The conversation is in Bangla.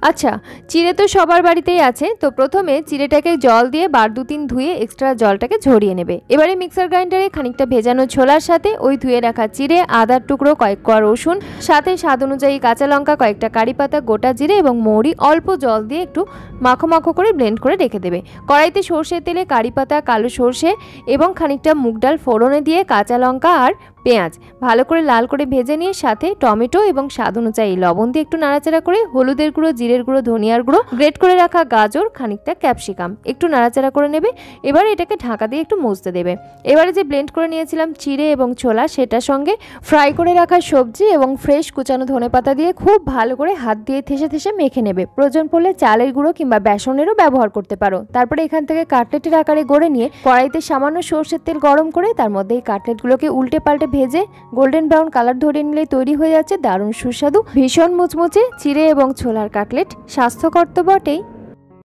আচ্ছা, চিড়ে তো সবার বাড়িতেই আছে। তো প্রথমে চিড়েটাকে জল দিয়ে বার 2-3 ধুয়ে এক্সট্রা জলটাকে ঝরিয়ে নেবে। এবারে মিক্সার গ্রাইন্ডারে খানিকটা ভেজানো ছোলার সাথে ওই ধুয়ে রাখা চিড়ে, আদার টুকরো, কয়েক কোয়া রসুন, সাথে স্বাদ অনুযায়ী কাঁচা লঙ্কা, কয়েকটা কারি পাতা, গোটা জিরে এবং মৌরি অল্প জল দিয়ে একটু মাখো মাখো করে ব্লেন্ড করে রেখে দেবে। কড়াইতে সর্ষের তেলে কারি পাতা, কালো সর্ষে এবং খানিকটা মুগ ডাল ফোড়নে দিয়ে কাঁচা লঙ্কা আর পেঁয়াজ ভালো করে লাল করে ভেজে নিয়ে সাথে টমেটো এবং স্বাদ অনুযায়ী লবণ দিয়ে একটু নাড়াচাড়া করে হলুদের গুঁড়ো, জিরের গুঁড়ো, ধনিয়ার গুঁড়ো, গ্রেট করে রাখা গাজর, খানিকটা ক্যাপসিকাম একটু নাড়াচাড়া করে নেবে। এবার এটাকে ঢাকা দিয়ে একটু মুছতে দেবে। এবারে যে ব্লেন্ড করে নিয়েছিলাম চিড়ে এবং ছোলা, সেটার সঙ্গে ফ্রাই করে রাখা সবজি এবং ফ্রেশ কুচানো ধনেপাতা দিয়ে খুব ভালো করে হাত দিয়ে থেসে থেসে মেখে নেবে। প্রয়োজন পড়লে চালের গুঁড়ো কিংবা বেসনেরও ব্যবহার করতে পারো। তারপরে এখান থেকে কাটলেটের আকারে গড়ে নিয়ে কড়াইতে সামান্য সর্ষের তেল গরম করে তার মধ্যে এই কাটলেটগুলোকে উল্টে পাল্টে ভেজে গোল্ডেন ব্রাউন কালার ধরিয়ে নিলে তৈরি হয়ে যাচ্ছে দারুণ সুস্বাদু, ভীষণ মুচমুচে চিড়ে এবং ছোলার কাটলেট। স্বাস্থ্যকর তো বটেই,